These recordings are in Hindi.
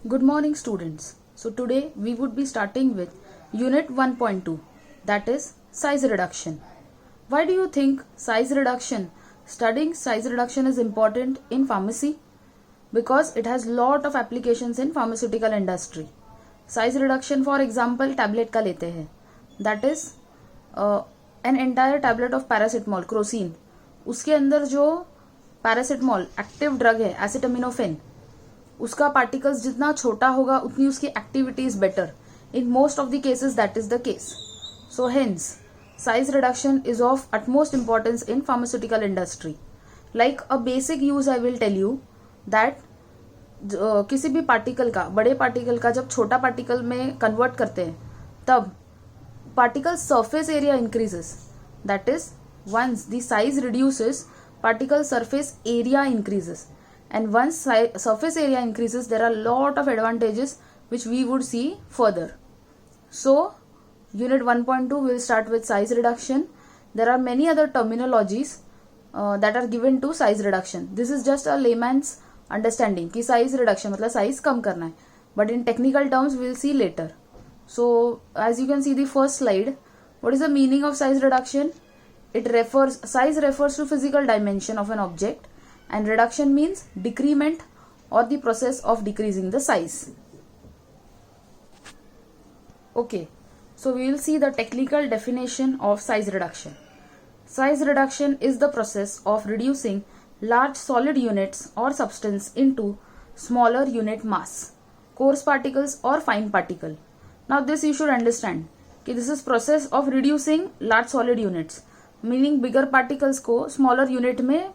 Good morning, students. So today we would be starting with Unit 1.2, that is size reduction. Why do you think studying size reduction is important in pharmacy? Because it has lot of applications in pharmaceutical industry. Size reduction, for example, tablet का लेते हैं. That is an entire tablet of paracetamol, crocin. उसके अंदर जो paracetamol एक्टिव ड्रग है, acetaminophen, उसका पार्टिकल्स जितना छोटा होगा उतनी उसकी activity is better. In most of the cases that is the case. So hence size reduction is of utmost importance in pharmaceutical industry. Like a basic use I will tell you that किसी भी पार्टिकल का, बड़े पार्टिकल का जब छोटा पार्टिकल में कन्वर्ट करते हैं तब particle surface area increases. That is once the size reduces, particle surface area increases, and once surface area increases there are lot of advantages which we would see further. So unit 1.2 will start with size reduction. There are many other terminologies that are given to size reduction. This is just a layman's understanding कि size reduction मतलब size कम करना है, but in technical terms we will see later. So as you can see the first slide, what is the meaning of size reduction? Size refers to physical dimension of an object, and reduction means decrement or the process of decreasing the size. Okay, so we will see the technical definition of size reduction. Size reduction is the process of reducing large solid units or substance into smaller unit mass, coarse particles or fine particle. Now this you should understand कि this is process of reducing large solid units, meaning bigger particles को स्मॉलर यूनिट में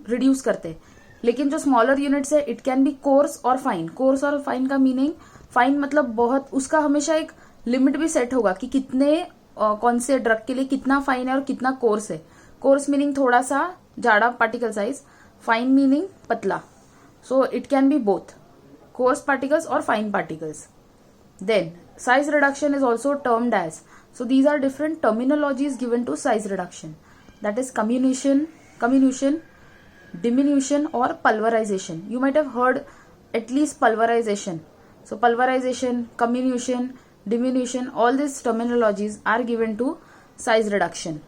रिड्यूस करते. लेकिन जो स्मॉलर यूनिट्स है इट कैन बी कोर्स और फाइन. कोर्स और फाइन का मीनिंग, फाइन मतलब बहुत, उसका हमेशा एक लिमिट भी सेट होगा कि कितने कौन से ड्रग के लिए कितना फाइन है और कितना कोर्स है. कोर्स मीनिंग थोड़ा सा जाड़ा पार्टिकल साइज, फाइन मीनिंग पतला. So it can be both coarse particles और fine particles. Then size reduction is also termed as, so these are different terminologies given to size reduction, that is comminution, diminution or pulverization. You might have heard at least pulverization. So pulverization, comminution, diminution, all these terminologies are given to size reduction.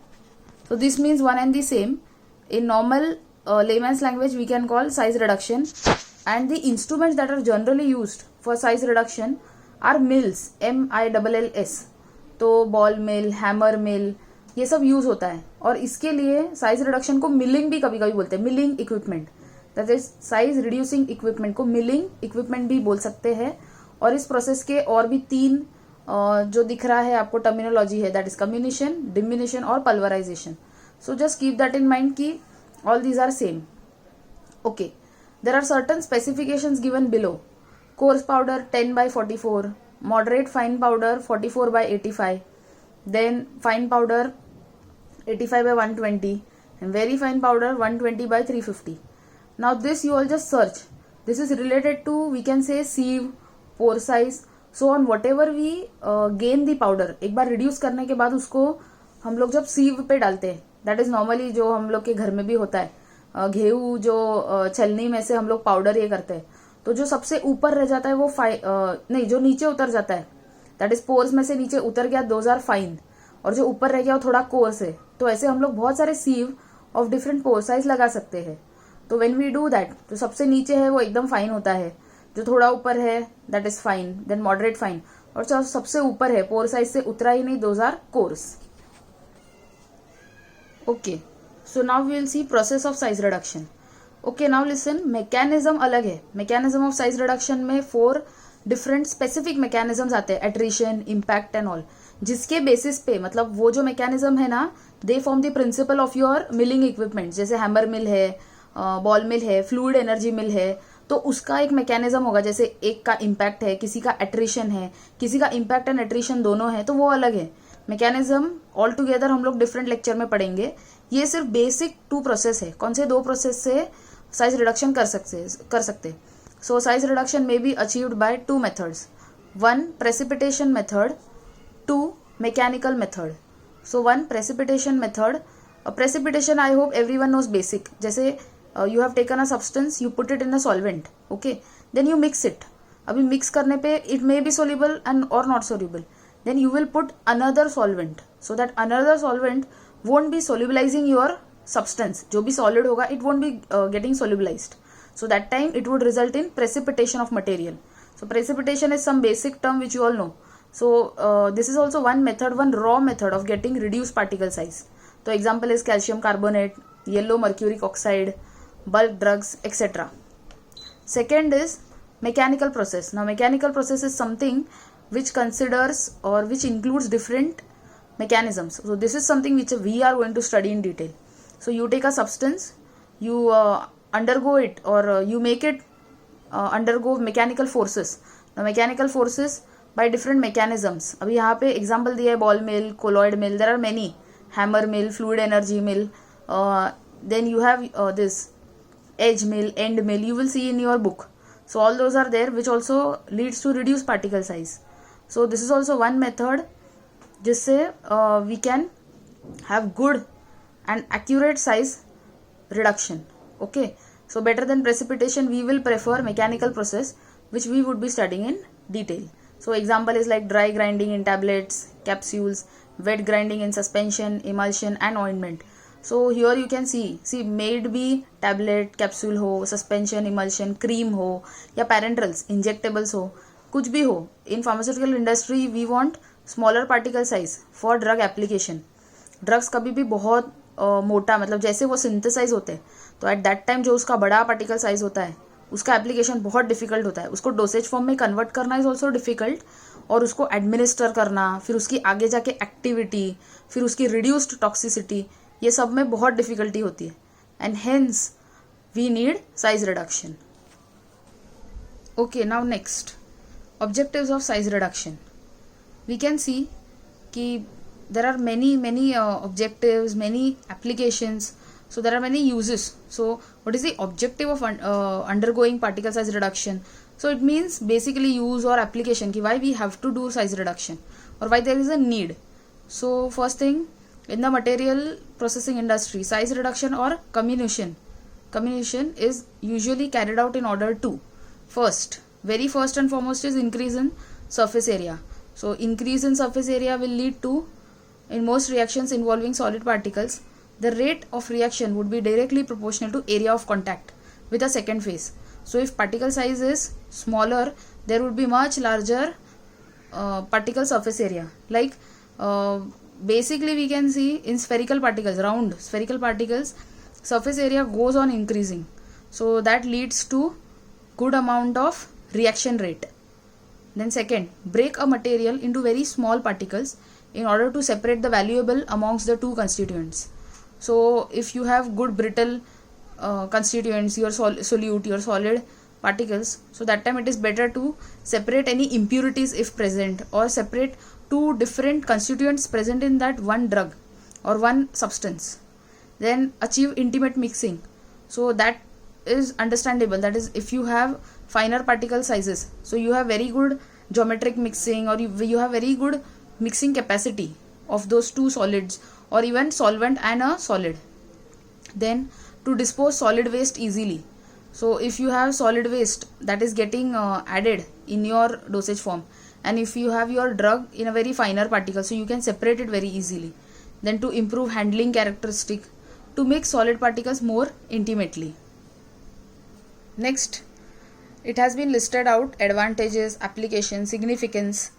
So this means one and the same. In normal layman's language we can call size reduction, and the instruments that are generally used for size reduction are mills, MILLS. तो बॉल मिल, हैमर मिल, ये सब यूज होता है. और इसके लिए साइज रिडक्शन को मिलिंग भी कभी कभी बोलते हैं, milling equipment. That is size reducing equipment को मिलिंग इक्विपमेंट भी बोल सकते हैं. और इस प्रोसेस के और भी तीन जो दिख रहा है आपको टर्मिनोलॉजी है, दैट इज कम्युनिशन, डिमिनिशन और pulverisation. So just keep that in mind कि all these are same. Okay, there are certain specifications given below. Coarse powder 10 by 44, moderate fine powder 44 by 85, then fine powder 85 by 120, and very fine powder 120 by 350. Now this you all just search. This is related to, we can say, sieve, pore size, so on whatever we gain the powder. एक बार reduce करने के बाद उसको हम लोग जब sieve पे डालते हैं, that is normally जो हम लोग के घर में भी होता है, गेहूं जो छलनी में से हम लोग पाउडर ये करते हैं, तो जो सबसे ऊपर रह जाता है वो नहीं, जो नीचे उतर जाता है, दैट इज पोर्स में से नीचे उतर गया, दोज आर फाइन. और जो ऊपर रह गया वो थोड़ा कोर्स है. तो ऐसे हम लोग बहुत सारे सीव ऑफ डिफरेंट पोर साइज लगा सकते हैं. तो व्हेन वी डू दैट, तो सबसे नीचे है वो एकदम फाइन होता है, जो थोड़ा ऊपर है that is fine, then moderate fine, और जो सबसे ऊपर है पोर साइज से उतरा ही नहीं, those are coarse. Okay, so now we will see process of size reduction. Okay, now listen, mechanism अलग है. मैकेनिज्म ऑफ साइज रिडक्शन में 4 डिफरेंट स्पेसिफिक मैकेनिज्म्स आते हैं, एट्रिशन, इम्पैक्ट एंड ऑल, जिसके बेसिस पे, मतलब वो जो मैकेनिज्म है ना, they form the principle of your milling equipment. जैसे हैमर मिल है, बॉल मिल है, फ्लूइड एनर्जी मिल है, तो उसका एक मैकेनिज्म होगा. जैसे एक का इम्पैक्ट है, किसी का एट्रिशन है, किसी का इम्पैक्ट एंड एट्रिशन दोनों है, तो वो अलग है. मैकेनिज्म ऑल टुगेदर हम लोग डिफरेंट लेक्चर में पढ़ेंगे. ये सिर्फ बेसिक 2 प्रोसेस है. कौन से 2 प्रोसेस से साइज रिडक्शन कर सकते. So size reduction may be achieved by 2 methods. 1 precipitation method, 2 mechanical method. So 1 precipitation method. Precipitation I hope everyone knows basic. जैसे you have taken a substance, you put it in a solvent, okay, then you mix it. अभी मिक्स करने पे it may be soluble and और not soluble, then you will put another solvent, so that another solvent won't be solubilizing your substance. जो भी solid होगा it won't be getting solubilized, so that time it would result in precipitation of material. So precipitation is some basic term which you all know. So this is also one method, one raw method of getting reduced particle size. So example is calcium carbonate, yellow mercuric oxide, bulk drugs, etc. Second is mechanical process. Now mechanical process is something which considers or which includes different mechanisms. So this is something which we are going to study in detail. So you take a substance, you undergo it, or you make it undergo mechanical forces. Now mechanical forces by different mechanisms. अभी यहाँ पे example दिया है ball mill, colloid mill, there are many, hammer mill, fluid energy mill, then you have this edge mill, end mill, you will see in your book. So all those are there which also leads to reduced particle size. So this is also one method जिससे we can have good and accurate size reduction. Okay, so better than precipitation we will prefer mechanical process which we would be studying in detail. So example is like dry grinding in tablets, capsules, wet grinding in suspension, emulsion and ointment. So here you can see made भी tablet, capsule हो, suspension, emulsion, cream हो या parenterals, injectables हो, कुछ भी हो. In pharmaceutical industry we want smaller particle size for drug application. Drugs कभी भी बहुत मोटा, मतलब जैसे वो synthesize होते हैं तो at that time जो उसका बड़ा particle size होता है उसका application बहुत difficult होता है. उसको dosage form में convert करना is also difficult, और उसको administer करना, फिर उसकी आगे जाके activity, फिर उसकी reduced toxicity, ये सब में बहुत difficulty होती है. And hence we need size reduction. Okay, now next. Objectives of size reduction. We can see कि there are many objectives, many applications, so there are many uses. So what is the objective of undergoing particle size reduction? So it means basically use or application, कि why we have to do size reduction or why there is a need. So first thing, in the material processing industry, size reduction or comminution is usually carried out in order to, very first and foremost is increase in surface area. So increase in surface area will lead to, in most reactions involving solid particles, the rate of reaction would be directly proportional to area of contact with the second phase. So if particle size is smaller, there would be much larger particle surface area. Like basically we can see in spherical particles, round spherical particles, surface area goes on increasing. So that leads to good amount of reaction rate. Then second, break a material into very small particles in order to separate the valuable amongst the two constituents. So if you have good brittle constituents, your solute, your solid particles, so that time it is better to separate any impurities if present, or separate two different constituents present in that one drug or one substance. Then achieve intimate mixing. So that is understandable, that is if you have finer particle sizes, so you have very good geometric mixing, or you have very good mixing capacity of those two solids, or even solvent and a solid. Then to dispose solid waste easily. So if you have solid waste that is getting added in your dosage form, and if you have your drug in a very finer particle, so you can separate it very easily. Then to improve handling characteristic, to mix solid particles more intimately. Next, it has been listed out advantages, application, significance.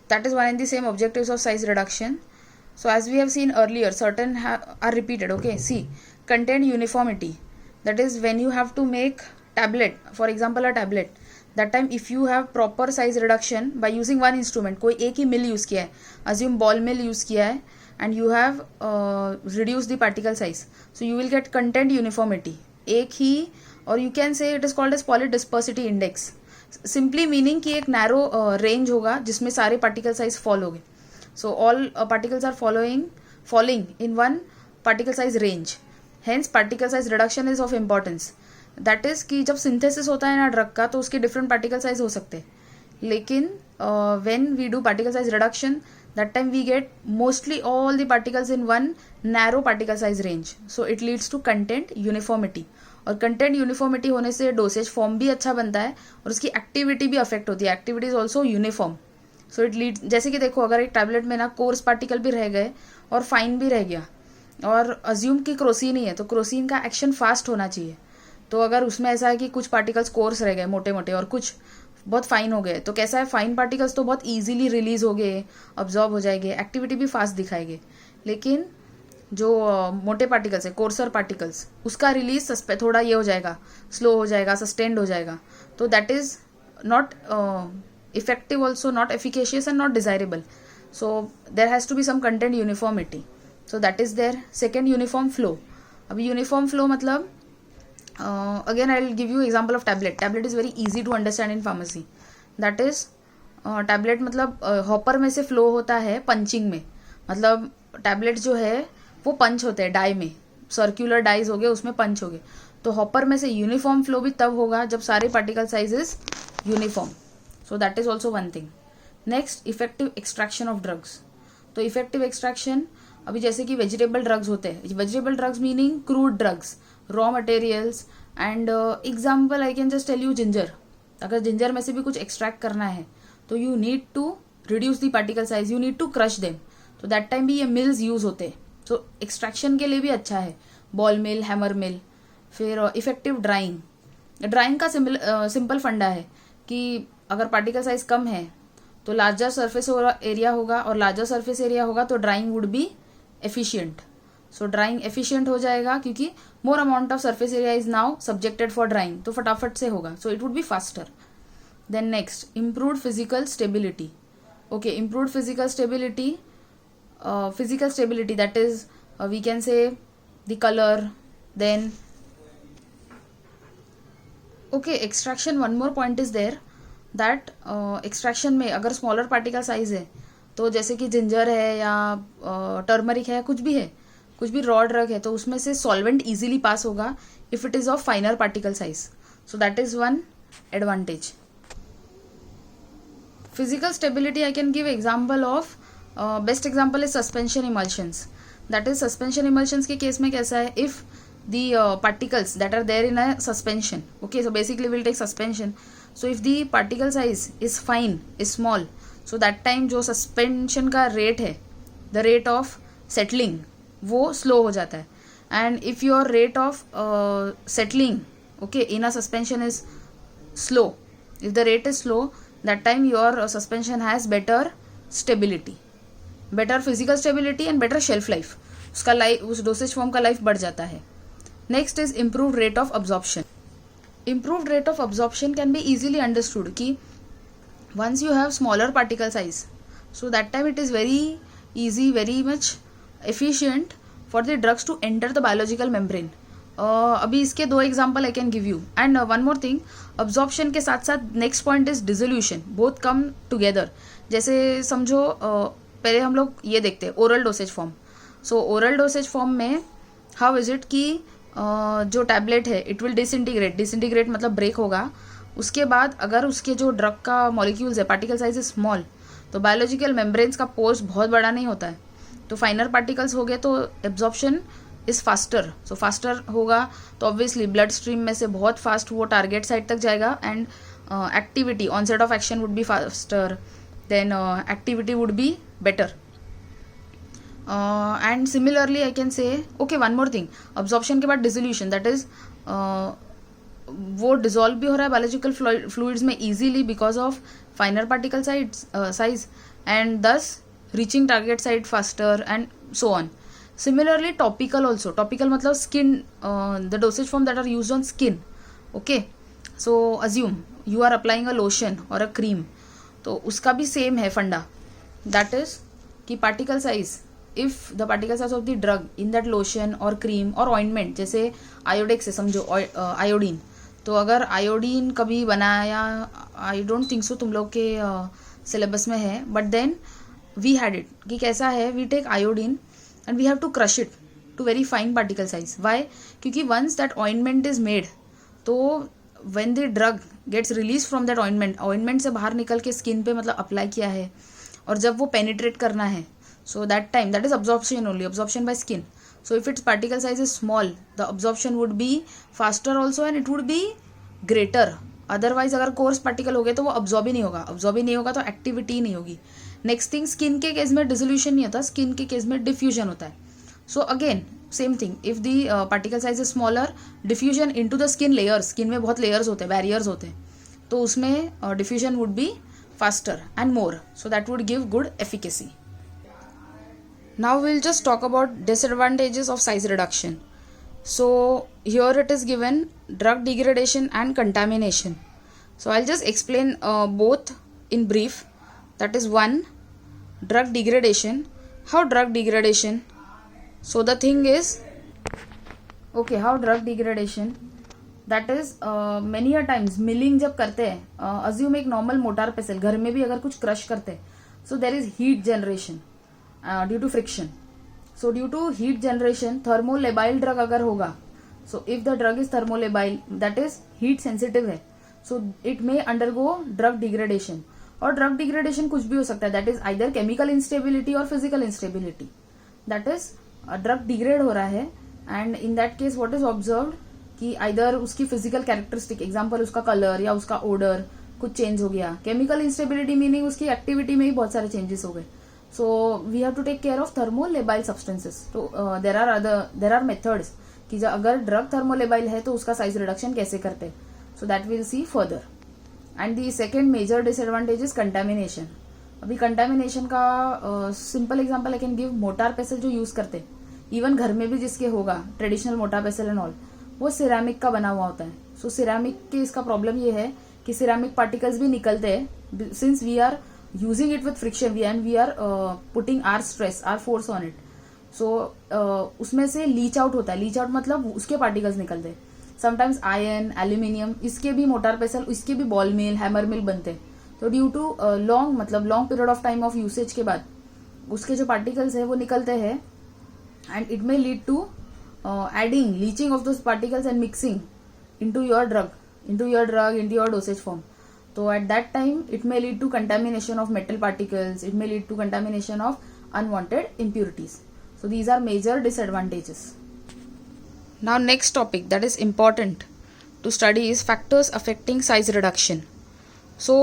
That is one and the same objectives of size reduction. So as we have seen earlier, certain are repeated. Okay, see, content uniformity. That is when you have to make tablet, for example a tablet, that time if you have proper size reduction by using one instrument, कोई एक ही mill use किया है, assume ball mill use किया है, and you have reduced the particle size, so you will get content uniformity. एक ही, or you can say it is called as polydispersity index. Simply meaning कि एक narrow range होगा जिसमें सारे particle size fall होंगे. So all particles are falling in one particle size range. Hence particle size reduction is of importance. That is कि जब synthesis होता है ना drug का, तो उसके different particle size हो सकते हैं, लेकिन when we do particle size reduction, that time we get mostly all the particles in one narrow particle size range. So it leads to content uniformity और कंटेंट यूनिफॉर्मिटी होने से डोसेज फॉर्म भी अच्छा बनता है और उसकी एक्टिविटी भी अफेक्ट होती है, activity is also uniform. So it lead, जैसे कि देखो अगर एक टैबलेट में ना कोर्स पार्टिकल भी रह गए और फाइन भी रह गया और अज्यूम की क्रोसिन ही है, तो क्रोसिन का एक्शन फास्ट होना चाहिए। तो अगर उसमें ऐसा है कि कुछ पार्टिकल्स कोर्स रह गए मोटे मोटे और कुछ बहुत फाइन हो गए, तो कैसा है, फाइन पार्टिकल्स तो बहुत इजीली रिलीज हो गए, अब्जॉर्ब हो जाएंगे, एक्टिविटी भी फास्ट दिखाएंगे, लेकिन जो मोटे पार्टिकल्स है, कोर्सर पार्टिकल्स, उसका रिलीज थोड़ा ये हो जाएगा, स्लो हो जाएगा, सस्टेन्ड हो जाएगा। तो that is not effective also, not efficacious and not desirable. So there has to be some content uniformity, so that is there. Second, uniform flow. अभी यूनिफॉर्म फ्लो मतलब again I will give you example of tablet. Tablet is very easy to understand in pharmacy. That is tablet मतलब हॉपर में से फ्लो होता है पंचिंग में, मतलब टैबलेट जो है वो पंच होते हैं डाई में, सर्कुलर डाइज हो गए, उसमें पंच हो गए। तो हॉपर में से यूनिफॉर्म फ्लो भी तब होगा जब सारे particle sizes uniform. So that is also one thing. Next, effective extraction of drugs. तो इफेक्टिव एक्सट्रैक्शन, अभी जैसे कि वेजिटेबल ड्रग्स होते हैं, vegetable drugs meaning crude drugs, raw materials and example I can just tell you ginger. अगर जिंजर में से भी कुछ एक्सट्रैक्ट करना है तो you need to reduce the particle size, you need to crush them, तो दैट टाइम भी ये मिल्स यूज होते हैं। तो एक्सट्रैक्शन के लिए भी अच्छा है, बॉल मिल, हैमर मिल। फिर इफेक्टिव ड्राइंग। ड्राइंग का सिंपल फंडा है कि अगर पार्टिकल साइज कम है तो लार्जर सरफेस एरिया होगा, और लार्जर सरफेस एरिया होगा तो drying would be efficient. So drying efficient हो जाएगा क्योंकि more amount of surface area is now subjected for drying, तो फटाफट से होगा, so it would be faster. Then next, improved physical stability. Okay, improved physical stability, that is we can say the color. Then okay, extraction, one more point is there that extraction में अगर स्मॉलर पार्टिकल साइज है, तो जैसे कि जिंजर है या टर्मरिक है, कुछ भी रॉ ड्रग है, तो उसमें से सॉल्वेंट इजीली पास होगा if it is of finer particle size. So that is one advantage. Physical stability I can give example of, best example is suspension emulsions. That is suspension emulsions के केस में कैसा है, if the particles that are there in a suspension, okay, so basically will take suspension, so if the particle size is fine, is small, so that time जो सस्पेंशन का रेट है, द रेट ऑफ सेटलिंग, वो स्लो हो जाता है। And if your rate of settling okay in a suspension is slow, if the rate is slow, that time your suspension has better stability, better physical stability and better shelf life, उसका लाइफ, उस डोसेज फॉर्म का लाइफ बढ़ जाता है। Next is improved rate of absorption. Improved rate of absorption can be easily understood कि once you have smaller particle size, so that time it is very easy, very much efficient for the drugs to enter the biological membrane. अभी इसके दो example I can give you. And one more thing, absorption के साथ साथ next point is dissolution, both come together. जैसे समझो पहले हम लोग ये देखते हैं ओरल डोसेज फॉर्म। सो ओरल डोसेज फॉर्म में हाउ इज इट कि जो टैबलेट है इट विल डिसइंटीग्रेट मतलब ब्रेक होगा। उसके बाद अगर उसके जो ड्रग का मॉलिक्यूल्स है, पार्टिकल साइज इज स्मॉल, तो बायोलॉजिकल मेम्ब्रेन्स का पोर्स बहुत बड़ा नहीं होता है, तो फाइनर पार्टिकल्स हो गए तो absorption is faster. So faster होगा तो ऑब्वियसली ब्लड स्ट्रीम में से बहुत फास्ट वो टारगेट साइट तक जाएगा and activity, onset of action would be faster, then activity would be better. And similarly I can say okay one more thing, absorption के बाद डिसोल्यूशन, दैट इज वो डिजोल्व भी हो रहा है बायोलॉजिकल फ्लूइड्स में easily because of finer particle size and thus reaching target site faster and so on. Similarly topical also, topical मतलब skin, the dosage form that are used on skin, okay. So assume you are applying a lotion और अ क्रीम, तो उसका भी सेम है फंडा, दैट इज कि particle size, if the particle size of the drug in that lotion और क्रीम और ऑइंटमेंट, जैसे आयोडेक्स है समझो, आयोडीन, तो अगर आयोडीन कभी बनाया, आई डोंट थिंक सो तुम लोग के सिलेबस में है, but then we had it कि कैसा है, we take iodine and we have to crush it to very fine particle size. Why? क्योंकि once that ointment is made, तो when the drug gets release from that ointment, ointment से बाहर निकल के स्किन पे मतलब अप्लाई किया है, और जब वो पेनिट्रेट करना है, so that time that is absorption only, absorption by skin, So if its particle size is small, the absorption would be faster also and it would be greater. Otherwise अगर कोर्स पार्टिकल हो गए तो वो अब्जॉर्ब ही नहीं होगा, अब्जॉर्ब ही नहीं होगा तो एक्टिविटी नहीं होगी. नेक्स्ट थिंग, स्किन के केस में डिसोल्यूशन नहीं होता, स्किन के केस में डिफ्यूजन होता है. So again same thing, if the particle size is smaller, diffusion into the skin layers, skin में बहुत लेयर्स होते हैं, बैरियर्स होते हैं, तो उसमें diffusion would be faster and more, so that would give good efficacy. Now will just talk about disadvantages of size reduction. So here it is given drug degradation and contamination. So I'll just explain both in brief. That is one, drug degradation. How drug degradation? So the thing is, okay, how drug degradation? That is many a times milling जब करते हैं, assume एक normal मोटार पेसल घर में भी अगर कुछ क्रश करते हैं, so there is heat generation due to friction. So due to heat generation, thermolabile drug अगर होगा, so if the drug is thermolabile, that is heat sensitive है, so it may undergo drug degradation. और drug degradation कुछ भी हो सकता है, that is either chemical instability और physical instability. That is drug degrade हो रहा है and in that case what is observed कि either उसकी physical characteristic, example उसका color या उसका odor कुछ change हो गया. chemical instability meaning उसकी activity में ही बहुत सारे changes हो गए. So we have to take care of thermolabile substances. तो there are methods कि अगर drug thermolabile है तो उसका size reduction कैसे करते हैं. So that we'll see further. And the second major disadvantage is contamination. अभी contamination का simple example I can give, motor पेसल जो use करते हैं, even घर में भी जिसके होगा traditional मोटार पेसल and all, वो ceramic का बना हुआ होता है. So ceramic के इसका problem ये है कि ceramic particles भी निकलते हैं, since we are using it with friction and we are putting our stress, our force on it. So उसमें से लीच आउट होता है. लीच आउट मतलब उसके पार्टिकल्स निकलते हैं. समटाइम्स आयरन, एल्यूमिनियम, इसके भी मोटार पेसल, इसके भी बॉल मिल, हैमर मिल बनते हैं. तो due to long period of time of usage के बाद उसके जो पार्टिकल्स है वो निकलते हैं and it may lead to adding, leaching of those particles and mixing into your drug, into your dosage form. So at that time it may lead to contamination of metal particles, it may lead to contamination of unwanted impurities. So these are major disadvantages. Now next topic that is important to study is factors affecting size reduction. So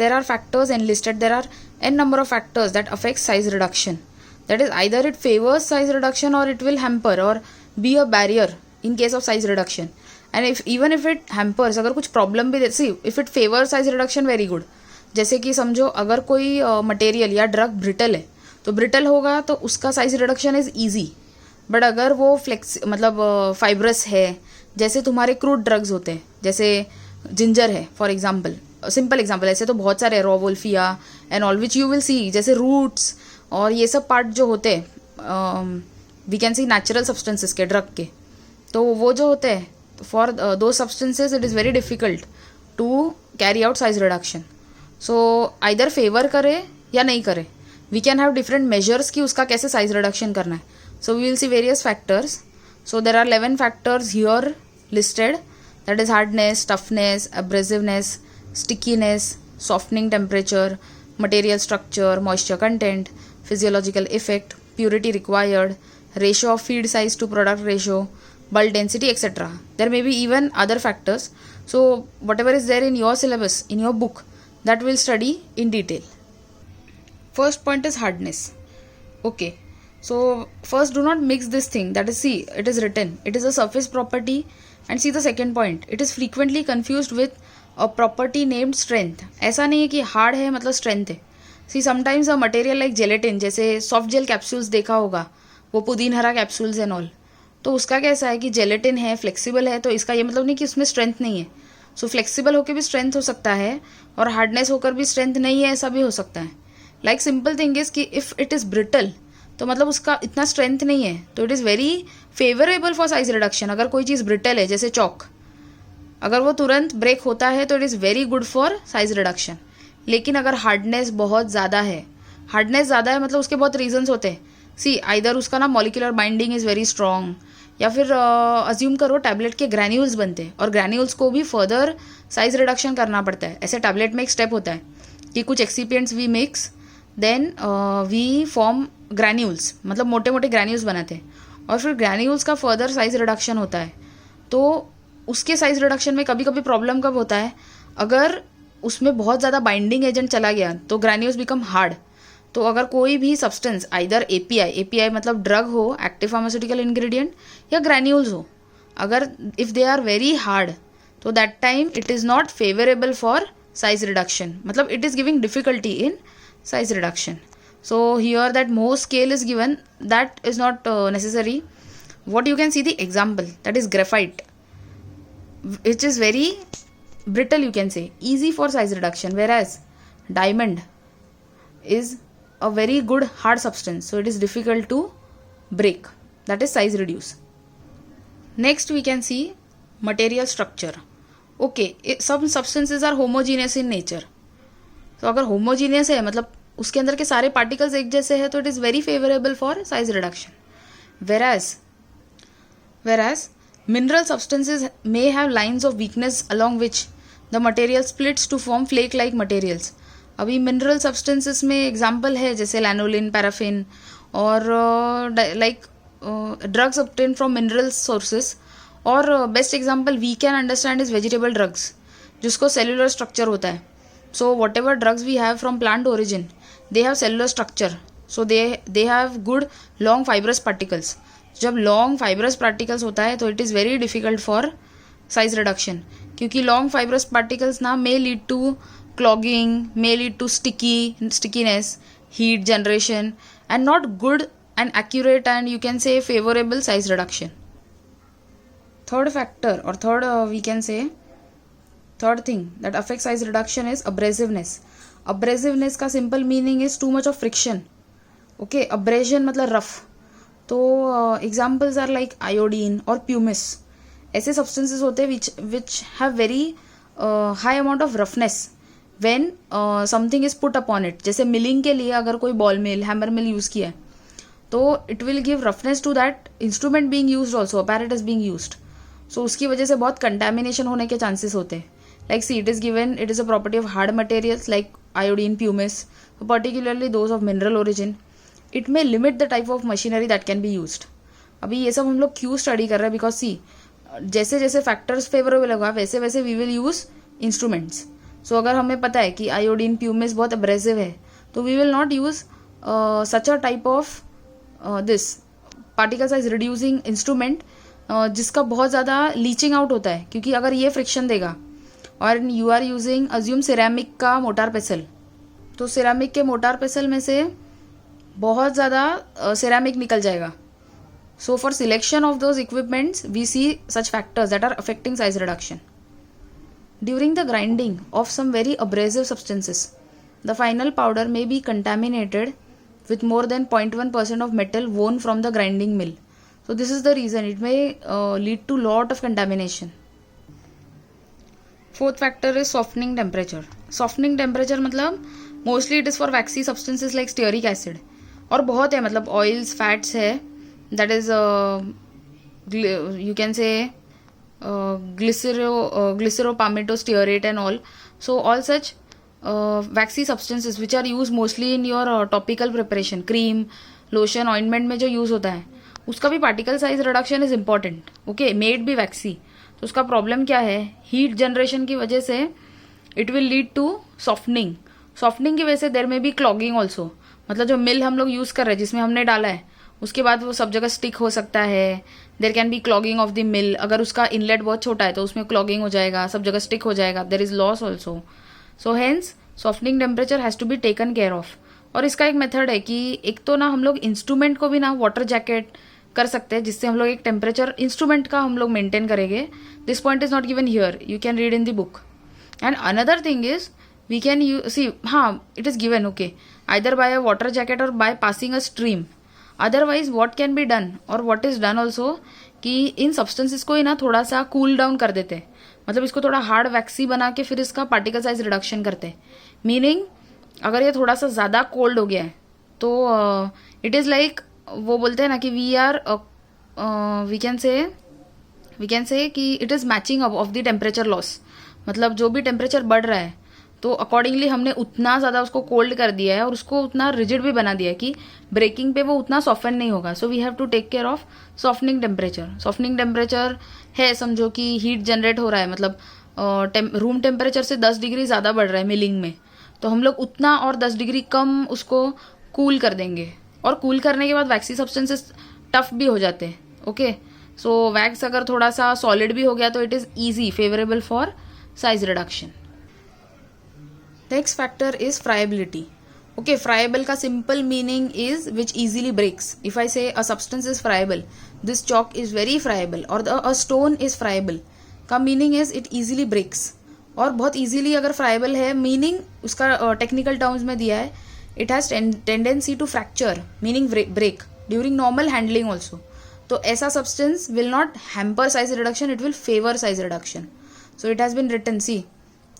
there are factors enlisted, there are n number of factors that affect size reduction. That is either it favors size reduction or it will hamper or be a barrier in case of size reduction. And even if it hampers, अगर कुछ प्रॉब्लम भी see, if it favour size reduction very good. जैसे कि समझो अगर कोई मटेरियल या ड्रग ब्रिटल है तो ब्रिटल होगा तो उसका size reduction is easy. But अगर वो फाइब्रस है, जैसे तुम्हारे क्रूड ड्रग्स होते हैं, जैसे जिंजर है फॉर एग्जाम्पल, सिंपल एग्जाम्पल, ऐसे तो बहुत सारे rauwolfia and all which you will see, जैसे रूट्स और ये सब पार्ट जो होते हैं we can see natural substances के ड्रग के, तो वो जो होते हैं for those substances it is very difficult to carry out size reduction. So either favor करे या नहीं करे. We can have different measures कि उसका कैसे size reduction करना है. So we will see various factors. So there are 11 factors here listed. That is hardness, toughness, abrasiveness, stickiness, softening temperature, material structure, moisture content, physiological effect, purity required, ratio of feed size to product ratio, bulk density, etc. There may be even other factors. So whatever is there in your syllabus, in your book, that we'll study in detail. First point is hardness. Okay, so first do not mix this thing. That is, see, it is written, it is a surface property. And see the second point, it is frequently confused with a property named strength. ऐसा नहीं है कि hard है मतलब strength है. See, sometimes a material like gelatin, जैसे soft gel capsules देखा होगा, वो पुदीन हरा capsules and all, तो उसका कैसा है कि जेलेटिन है, फ्लेक्सिबल है, तो इसका ये मतलब नहीं कि उसमें स्ट्रेंथ नहीं है. सो फ्लेक्सिबल होकर भी स्ट्रेंथ हो सकता है और हार्डनेस होकर भी स्ट्रेंथ नहीं है, ऐसा भी हो सकता है. लाइक सिंपल थिंग इज कि इफ इट इज़ ब्रिटल तो मतलब उसका इतना स्ट्रेंथ नहीं है, तो it is very favourable for size reduction. अगर कोई चीज़ ब्रिटल है जैसे चॉक, अगर वो तुरंत ब्रेक होता है तो it is very good for size reduction. लेकिन अगर हार्डनेस बहुत ज़्यादा है, हार्डनेस ज़्यादा है मतलब उसके बहुत रीजंस होते हैं. सी आइदर उसका ना molecular binding is very strong, या फिर अज्यूम करो टैबलेट के ग्रैन्यूल्स बनते हैं और ग्रैन्यूल्स को भी फर्दर साइज रिडक्शन करना पड़ता है. ऐसे टैबलेट में एक स्टेप होता है कि कुछ excipients we mix, then we form granules, मतलब मोटे मोटे ग्रैन्यूल्स बनाते हैं. और फिर ग्रैन्यूल्स का फर्दर साइज रिडक्शन होता है। तो उसके साइज रिडक्शन में कभी कभी प्रॉब्लम कब होता है, अगर उसमें बहुत ज़्यादा बाइंडिंग एजेंट चला गया तो ग्रैन्यूल्स बिकम हार्ड। तो अगर कोई भी सब्सटेंस आइदर एपीआई मतलब ड्रग हो, एक्टिव फार्मास्यूटिकल इंग्रेडिएंट, या ग्रैन्यूल्स हो, अगर if they are very hard तो that time it is not favourable for size reduction, मतलब it is giving difficulty in size reduction. So here that Mohs scale is given, that is not necessary. What you can see the example, that is graphite, which is very brittle, you can say, easy for size reduction, whereas diamond is a very good hard substance, so it is difficult to break, that is size reduce. Next we can see material structure. Okay, some substances are homogeneous in nature. तो अगर होमोजीनियस है मतलब उसके अंदर के सारे पार्टिकल्स एक जैसे हैं तो it is very favourable for size reduction. whereas mineral substances may have lines of weakness along which the material splits to form flake like materials. अभी मिनरल सब्सटेंसेस में एग्जाम्पल है जैसे लैनोलिन, पैराफिन, और like drugs obtained from mineral sources. और best example we can understand is vegetable drugs, जिसको सेलुलर स्ट्रक्चर होता है। So whatever drugs we have from plant origin, they have cellular structure. So they have good long fibrous particles. जब long fibrous particles होता है तो it is very difficult for size reduction, क्योंकि long fibrous particles ना may lead to clogging, may lead to stickiness, heat generation, and not good and accurate and you can say favorable size reduction. Third factor or third thing that affects size reduction is abrasiveness. Abrasiveness का simple meaning is too much of friction. Okay, abrasion मतलब rough. तो examples are like iodine or pumice. ऐसे substances होते हैं which have very high amount of roughness when something is put upon it. जैसे milling के लिए अगर कोई ball mill, hammer mill use किया है तो it will give roughness to that instrument being used also, apparatus being used. So उसकी वजह से बहुत contamination होने के chances होते हैं. Like see, it is given, it is a property of hard materials like iodine, pumice, particularly those of mineral origin. It may limit the type of machinery that can be used. अभी ये सब हम लोग क्यों स्टडी कर रहे हैं, बिकॉज सी जैसे जैसे फैक्टर्स फेवरेबल होगा वैसे वैसे वी विल यूज इंस्ट्रूमेंट्स। सो अगर हमें पता है कि आयोडीन, प्यूमिस बहुत अब्रेसिव है तो we will not use such a type of this particle size reducing instrument जिसका बहुत ज़्यादा लीचिंग आउट होता है, क्योंकि अगर ये फ्रिक्शन देगा और you are using assume ceramic का मोटार पेसल, तो सिरेमिक के मोटार पेसल में से बहुत ज़्यादा सिरेमिक निकल जाएगा। So for selection of those equipments we see such factors that are affecting size reduction. During the grinding of some very abrasive substances the final powder may be contaminated with more than 0.1% of metal worn from the grinding mill. So this is the reason it may lead to lot of contamination. Fourth factor is softening temperature. Softening temperature मतलब mostly it is for waxy substances like stearic acid, और बहुत है मतलब oils, fats है, that is you can say glyceropalmitostearate and all. So all such waxy substances which are used mostly in your topical preparation, cream, lotion, ointment में जो यूज़ होता है उसका भी particle size reduction is important. Okay, made भी वैक्सी, तो उसका प्रॉब्लम क्या है, हीट जनरेशन की वजह से it will lead to softening. Softening की वजह से देर में भी क्लॉगिंग ऑल्सो, मतलब जो मिल हम लोग यूज़ कर रहे हैं जिसमें हमने डाला है उसके बाद वो सब जगह स्टिक हो सकता है। There can be clogging of the mill, अगर उसका इनलेट बहुत छोटा है तो उसमें क्लॉगिंग हो जाएगा, सब जगह स्टिक हो जाएगा, there is loss also. So hence softening temperature has to be taken care of. और इसका एक मेथड है कि एक तो ना हम लोग इंस्ट्रूमेंट को भी ना वाटर जैकेट कर सकते हैं, जिससे हम लोग एक टेम्परेचर इंस्ट्रूमेंट का हम लोग मेंटेन करेंगे। This point is not given here, you can read in the book. And another thing is we can you see, हाँ it is given, okay, either by a water jacket और by passing a stream. Otherwise what can be done और व्हाट इज डन ऑल्सो कि इन सब्सटेंसेस को ही ना थोड़ा सा कूल डाउन कर देते हैं, मतलब इसको थोड़ा हार्ड वैक्सी बना के फिर इसका पार्टिकल साइज रिडक्शन करते हैं। मीनिंग अगर ये थोड़ा सा ज़्यादा कोल्ड हो गया है तो इट इज़ लाइक वो बोलते हैं ना कि वी कैन से कि it is matching of the temperature loss, मतलब जो भी टेम्परेचर बढ़ रहा है तो अकॉर्डिंगली हमने उतना ज़्यादा उसको कोल्ड कर दिया है और उसको उतना रिजिड भी बना दिया है कि ब्रेकिंग पे वो उतना सॉफ्टन नहीं होगा. So we have to take care of softening temperature. Softening temperature है, समझो कि हीट जनरेट हो रहा है, मतलब रूम टेम्परेचर से 10 डिग्री ज़्यादा बढ़ रहा है मिलिंग में, तो हम लोग उतना और 10 डिग्री कम उसको कूल कर देंगे. और कूल करने के बाद वैक्सी सब्सटेंसेस टफ भी हो जाते हैं. ओके, सो वैक्स अगर थोड़ा सा सॉलिड भी हो गया तो it is easy, favourable for size reduction. Next factor is friability. Okay, friable का simple meaning is which easily breaks. If I say a substance is friable, this chalk is very friable, और अ स्टोन इज फ्राइबल का meaning is it easily breaks. और बहुत इजीली अगर फ्राइबल है, मीनिंग उसका टेक्निकल टर्म्स में दिया है, it has tendency to fracture, meaning break during normal handling also. तो ऐसा substance will not hamper size reduction, it will favour size reduction. So it has been written, see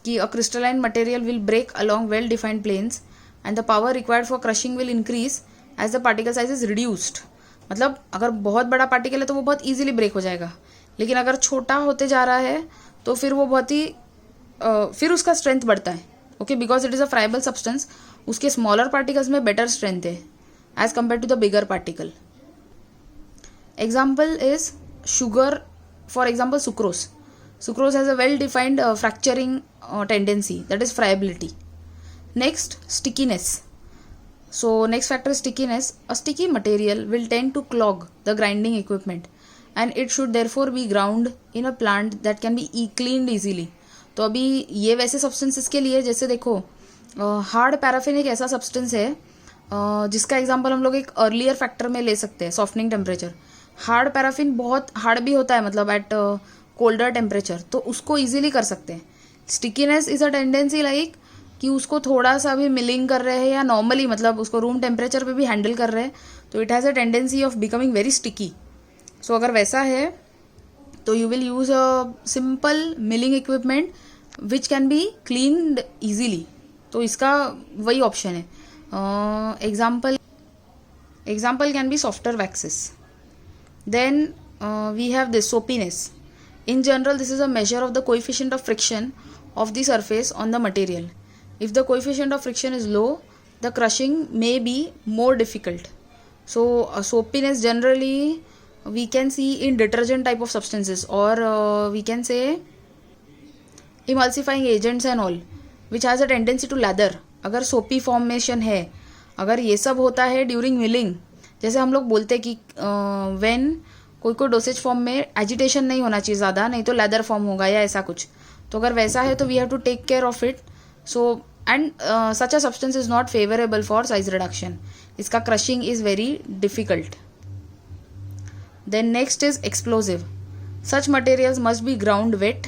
कि a crystalline material will break along well defined planes and the power required for crushing will increase as the particle size is reduced. मतलब अगर बहुत बड़ा पार्टिकल है तो वो बहुत इजीली ब्रेक हो जाएगा, लेकिन अगर छोटा होते जा रहा है तो फिर वो बहुत ही फिर उसका स्ट्रेंथ बढ़ता है. Okay, because it is a friable substance, उसके स्मॉलर पार्टिकल्स में बेटर स्ट्रेंथ है as compare to the bigger particle. Example is sugar, for example sucrose. Sucrose has a well-defined fracturing tendency, that is friability. Next, stickiness. So next factor is stickiness. A sticky material will tend to clog the grinding equipment and it should therefore be ground in a plant that can be cleaned easily. तो अभी ये वैसे सब्सटेंसेस के लिए, जैसे देखो हार्ड पैराफिन एक ऐसा सब्सटेंस है जिसका एग्जांपल हम लोग एक अर्लियर फैक्टर में ले सकते हैं, सॉफ्टनिंग टेम्परेचर. हार्ड पैराफिन बहुत हार्ड भी होता है, मतलब एट कोल्डर टेम्परेचर, तो उसको इजीली कर सकते हैं. Stickiness is a tendency like कि उसको थोड़ा सा भी मिलिंग कर रहे हैं या नॉर्मली मतलब उसको रूम टेम्परेचर पे भी हैंडल कर रहे हैं, तो it has a tendency of becoming very sticky. So अगर वैसा है तो you will use a simple milling equipment which can be cleaned easily. तो इसका वही ऑप्शन है. Example can be softer waxes. Then we have this soapiness. In general, this is a measure of the coefficient of friction of the surface on the material. If the coefficient of friction is low, the crushing may be more difficult. So, soapiness generally we can see in detergent type of substances, or we can say emulsifying agents and all, which has a tendency to lather. अगर soapy formation है, अगर ये सब होता है during milling, जैसे हम लोग बोलते हैं कि when कोई डोसेज फॉर्म में एजिटेशन नहीं होना चाहिए ज़्यादा, नहीं तो लेदर फॉर्म होगा या ऐसा कुछ. तो अगर वैसा है तो we have to take care of it. So and such a substance is not favourable for size reduction. इसका crushing is very difficult. Then next is explosive. Such materials must be ground wet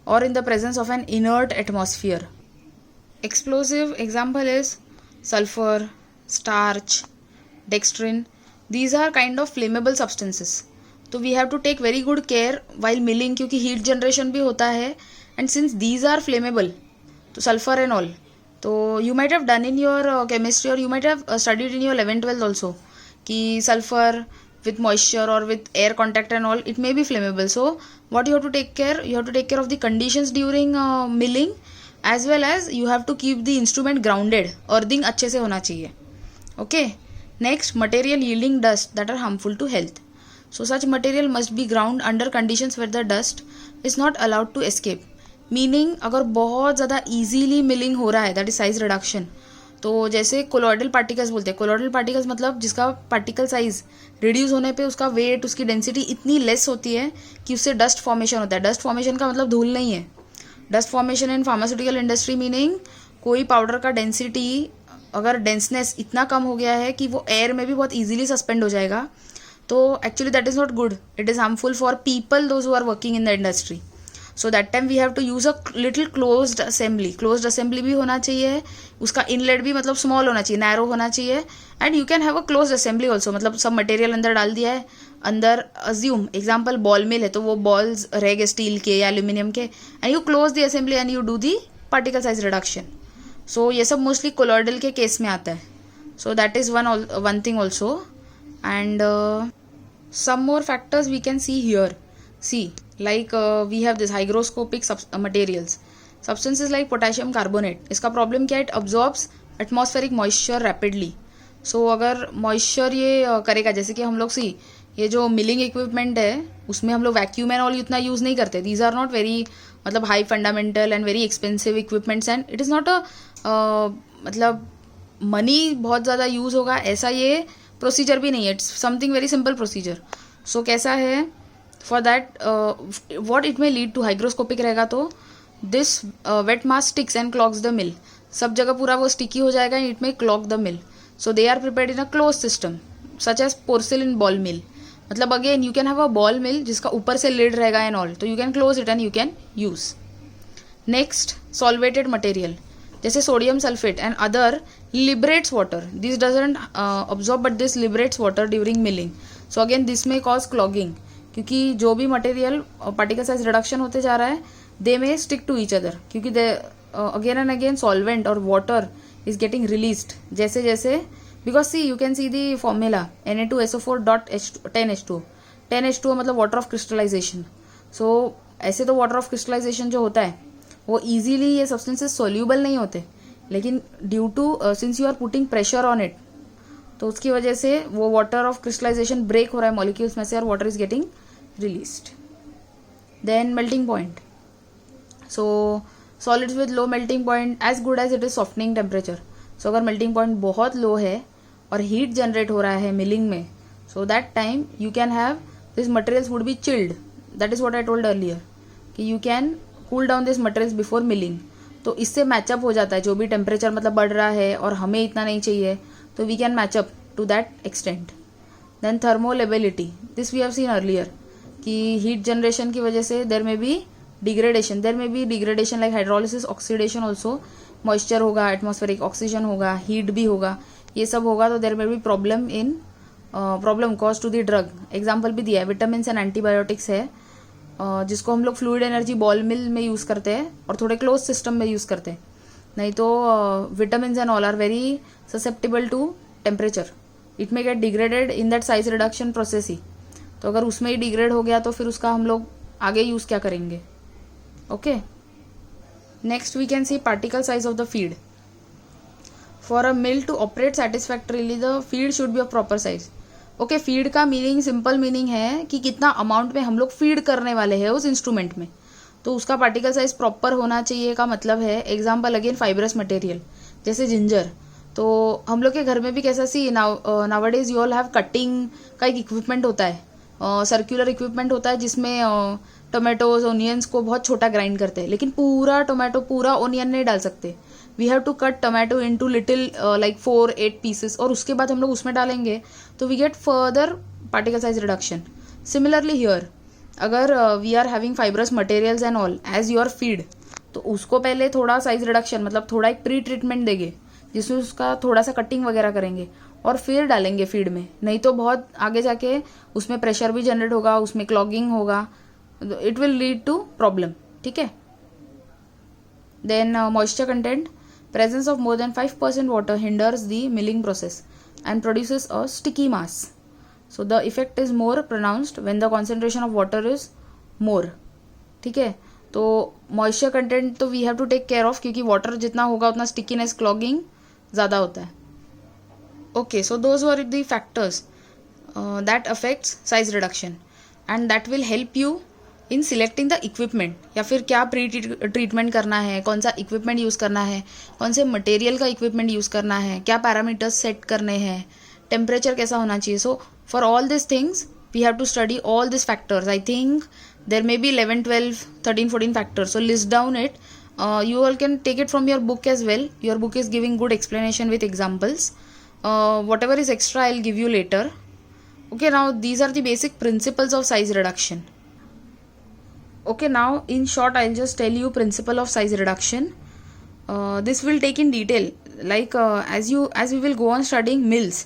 और in the presence of an inert atmosphere. Explosive example is sulphur, starch, dextrin. These are kind of flammable substances. तो we have to take very good care while milling, क्योंकि हीट जनरेशन भी होता है and since these are flammable, तो सल्फर एंड ऑल, तो you might have done in your chemistry और you might have studied in your 11th-12th also कि सल्फर with moisture or with air contact and all, it may be flammable. So what you have to take care, you have to take care of the conditions during milling, as well as you have to keep the instrument grounded. Earthing अच्छे से होना चाहिए. Okay. Next, material yielding dust that are harmful to health. So such material must be ground under conditions where the dust is not allowed to escape. Meaning अगर बहुत ज़्यादा easily milling हो रहा है, that is size reduction, तो जैसे कोलॉइडल पार्टिकल्स बोलते हैं. कोलॉइडल पार्टिकल्स मतलब जिसका पार्टिकल साइज रिड्यूस होने पे उसका वेट, उसकी डेंसिटी इतनी लेस होती है कि उससे डस्ट फॉर्मेशन होता है. डस्ट फॉर्मेशन का मतलब धूल नहीं है. डस्ट फॉर्मेशन इन फार्मास्यूटिकल इंडस्ट्री मीनिंग कोई पाउडर का डेंसिटी अगर डेंसनेस इतना कम हो गया है कि वो एयर में भी बहुत ईजिली सस्पेंड हो जाएगा, तो actually that is not good. It is harmful for people those who are working in the industry. So that time we have to use a little closed assembly. Closed assembly भी होना चाहिए, उसका इनलेट भी मतलब स्मॉल होना चाहिए, नैरो होना चाहिए. And you can have a closed assembly also, मतलब सब मटेरियल अंदर डाल दिया है, अंदर अज्यूम एग्जाम्पल बॉल मिल है तो वो बॉल्स रहेंगे स्टील के या एल्यूमिनियम के, and you close the assembly and you do the particle size reduction. So ये सब मोस्टली कोलॉइडल के केस में आता है. So that is one thing also. And some more factors we can see here. See, like we have this hygroscopic materials. Substances like potassium carbonate, इसका प्रॉब्लम क्या है, it absorbs atmospheric moisture rapidly. So अगर मॉइस्चर ये करेगा, जैसे कि हम लोग ये जो मिलिंग इक्विपमेंट है उसमें हम लोग वैक्यूम एंड ऑल उतना यूज़ नहीं करते. दीज आर नॉट वेरी मतलब high fundamental and very expensive equipments and it is not a मतलब मनी बहुत ज़्यादा यूज़ होगा ऐसा ये प्रोसीजर भी नहीं है. It's something very simple procedure. So कैसा है, for that what it may lead to, hygroscopic रहेगा तो this wet mass sticks and clogs the mill. सब जगह पूरा वो स्टिकी हो जाएगा and it may clog the mill. So they are prepared in a close system such as porcelain ball mill. मतलब again you can have a ball mill जिसका ऊपर से लिड रहेगा एंड ऑल, तो you can close it and you can use. Next, solvated material जैसे sodium sulphate and other liberates water. This doesn't absorb but this liberates water during milling. So again this may cause clogging, क्योंकि जो भी मटेरियल पार्टिकल साइज रिडक्शन होते जा रहा है दे में स्टिक टू ईच अदर, क्योंकि they again and again solvent और वाटर इज गेटिंग रिलीज्ड जैसे जैसे. Because see you can see the formula Na2SO4.10H2. 10H2 मतलब वाटर ऑफ क्रिस्टलाइजेशन. सो ऐसे तो वाटर ऑफ क्रिस्टलाइजेशन जो होता है वो इजीली ये सब्सटेंसेस सोल्यूबल नहीं होते, लेकिन due to since you are putting pressure on it तो उसकी वजह से वो वाटर ऑफ क्रिस्टलाइजेशन ब्रेक हो रहा है मॉलिक्यूल्स में से और water is getting released. Then melting point. So solids with low melting point as good as it is softening temperature. So अगर मेल्टिंग पॉइंट बहुत लो है और हीट जनरेट हो रहा है मिलिंग में, so that time you can have this materials would be chilled. That is what I told earlier कि you can cool down this materials before milling. तो इससे मैचअप हो जाता है जो भी टेम्परेचर मतलब बढ़ रहा है और हमें इतना नहीं चाहिए, तो we can match up to that extent. Then thermolability, this we have seen earlier कि हीट जनरेशन की वजह से देर में भी degradation like hydrolysis, oxidation also. Moisture होगा, एटमॉस्फेरिक ऑक्सीजन होगा, हीट भी होगा, ये सब होगा तो देर में भी problem cause to the drug. Example भी दिया है, विटामिन एंड एंटीबायोटिक्स है जिसको हम लोग फ्लूइड एनर्जी बॉल मिल में यूज़ करते हैं और थोड़े क्लोज सिस्टम में यूज़ करते हैं. नहीं तो vitamin and all are very susceptible to temperature. It may get degraded in that size reduction process ही. तो अगर उसमें ही डिग्रेड हो गया तो फिर उसका हम लोग आगे यूज़ क्या करेंगे. Okay, next we can see particle size of the feed. For a mill to operate satisfactorily the feed should be of proper size. Okay, feed का मीनिंग सिंपल मीनिंग है कि कितना अमाउंट में हम लोग फीड करने वाले हैं उस इंस्ट्रूमेंट में, तो उसका पार्टिकल साइज प्रॉपर होना चाहिए का मतलब है. एग्जाम्पल अगेन फाइब्रस मटेरियल जैसे जिंजर. तो हम लोग के घर में भी कैसा see nowadays you all have cutting का एक इक्विपमेंट होता है, सर्कुलर इक्विपमेंट होता है जिसमें टोमेटोज ओनियंस को बहुत छोटा ग्राइंड करते हैं, लेकिन पूरा टोमेटो पूरा ओनियन नहीं डाल सकते. We have to cut tomato into little like 4-8 pieces और उसके बाद हम लोग उसमें डालेंगे तो we get further particle size reduction. Similarly here अगर we are having fibrous materials and all as your feed, तो उसको पहले थोड़ा साइज रिडक्शन मतलब थोड़ा एक प्री ट्रीटमेंट देंगे जिसमें उसका थोड़ा सा कटिंग वगैरह करेंगे और फिर डालेंगे फीड में. नहीं तो बहुत आगे जाके उसमें प्रेशर भी जनरेट होगा, उसमें क्लॉगिंग होगा, it will lead to problem. ठीक है. Then moisture content. Presence of more than 5% water hinders the milling process and produces a sticky mass. So the effect is more pronounced when the concentration of water is more. ठीक है. तो moisture content तो we have to take care of क्योंकि water जितना होगा उतना stickiness clogging ज़्यादा होता है. Okay, so those were the factors that affects size reduction and that will help you in selecting the equipment, या फिर क्या प्री ट्रीटमेंट करना है, कौन सा इक्विपमेंट यूज़ करना है, कौन से मटेरियल का इक्विपमेंट यूज़ करना है, क्या पैरामीटर्स सेट करने हैं, टेम्परेचर कैसा होना चाहिए. So for all this things we have to study all this factors. I think there may be 11, 12, 13, 14 factors. So list down it. You all can take it from your book as well. Your book is giving good explanation with examples. Whatever is extra I'll give you later. Okay, now these are the basic principles of size reduction. Okay, now in short I'll just tell you principle of size reduction. This will take in detail like as we will go on studying mills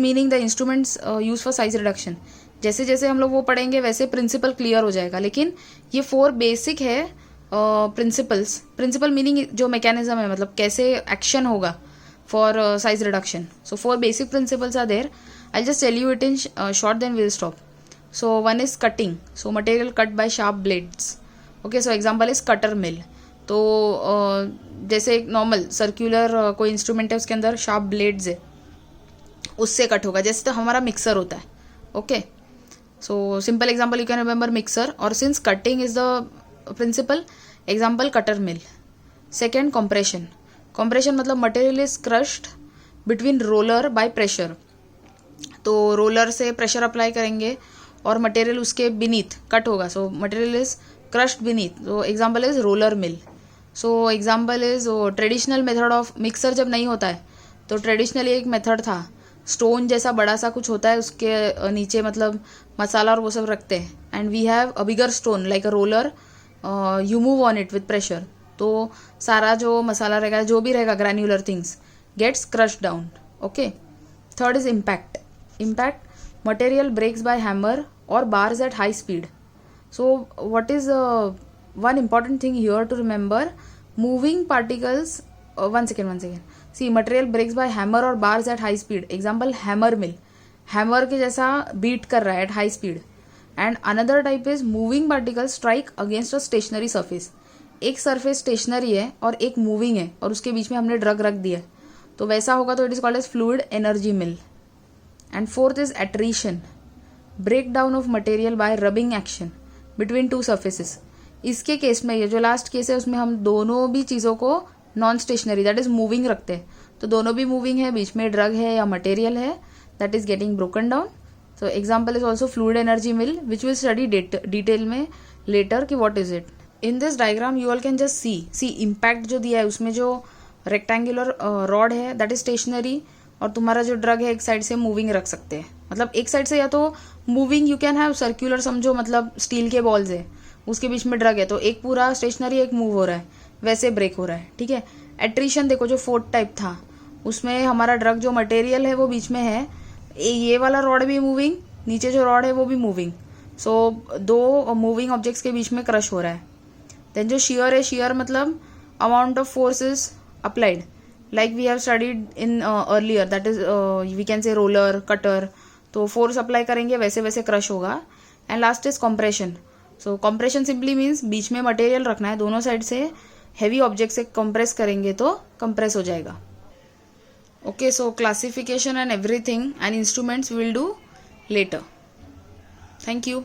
meaning the instruments used for size reduction. जैसे जैसे हम लोग वो पढ़ेंगे वैसे प्रिंसिपल क्लियर हो जाएगा. लेकिन ये 4 बेसिक है प्रिंसिपल्स. प्रिंसिपल मीनिंग जो मैकेनिज्म है मतलब कैसे एक्शन होगा for size reduction. So 4 basic principles are there. I just tell you it in short then will stop. So one is cutting. So material cut by sharp blades. Okay, so example is cutter mill. तो जैसे एक नॉर्मल सर्कुलर कोई इंस्ट्रूमेंट है, उसके अंदर शार्प ब्लेड्स है, उससे कट होगा, जैसे तो हमारा मिक्सर होता है. Okay, so simple example you can remember mixer. और since cutting is the principal example, cutter mill. Second, compression. Compression मतलब material is crushed between roller by pressure. तो रोलर से प्रेशर अप्लाई करेंगे और मटेरियल उसके बीनीथ कट होगा. So material is crushed beneath. तो example is roller mill. So example is traditional method of mixer. जब नहीं होता है तो ट्रेडिशनली एक मेथड था, स्टोन जैसा बड़ा सा कुछ होता है, उसके नीचे मतलब मसाला और वो सब रखते हैं. And we have a bigger stone like a roller, you move on it with pressure. तो सारा जो मसाला रहेगा, जो भी रहेगा, granular things gets crushed down. Okay. Third is impact. Impact, material breaks by hammer और bars at high speed. So what is one important thing here to remember? Moving particles, one second. See, material breaks by hammer or bars at high speed. Example, hammer mill. Hammer के जैसा beat कर रहा है at high speed. And another type is moving particles strike against a stationary surface. एक surface stationary है और एक moving है और उसके बीच में हमने drug रख दिया है, तो वैसा होगा तो it is called as fluid energy mill. And fourth is attrition. Breakdown of material by rubbing action between two surfaces. इसके केस में, ये जो लास्ट केस है, उसमें हम दोनों भी चीज़ों को non stationary that is moving रखते हैं. तो दोनों भी मूविंग है, बीच में ड्रग है या मटेरियल है, that is getting broken down. So example is also fluid energy mill, which will study detail में लेटर कि what is it. In this diagram you all can just see impact जो दिया है, उसमें जो रेक्टेंगुलर रॉड है दैट इज स्टेशनरी, और तुम्हारा जो ड्रग है एक साइड से मूविंग रख सकते हैं. मतलब एक साइड से या तो moving you can have circular, समझो मतलब स्टील के बॉल्स है, उसके बीच में ड्रग है, तो एक पूरा स्टेशनरी, एक मूव हो रहा है, वैसे ब्रेक हो रहा है. ठीक है. एट्रिशन देखो, जो फोर्थ टाइप था उसमें हमारा ड्रग जो मटेरियल है वो बीच में है, ये वाला रॉड भी मूविंग, नीचे जो रॉड है वो भी मूविंग. सो दो मूविंग ऑब्जेक्ट्स के बीच में क्रश हो रहा है. देन जो शियर है, शियर मतलब amount of force is applied, like we have studied in earlier, that is we can say roller, cutter. तो फोर्स अप्लाई करेंगे, वैसे वैसे क्रश होगा. And last is compression. So compression simply means बीच में मटेरियल रखना है, दोनों साइड से हैवी ऑब्जेक्ट से कंप्रेस करेंगे तो कंप्रेस हो जाएगा. Okay, so classification and everything and instruments will do later. Thank you.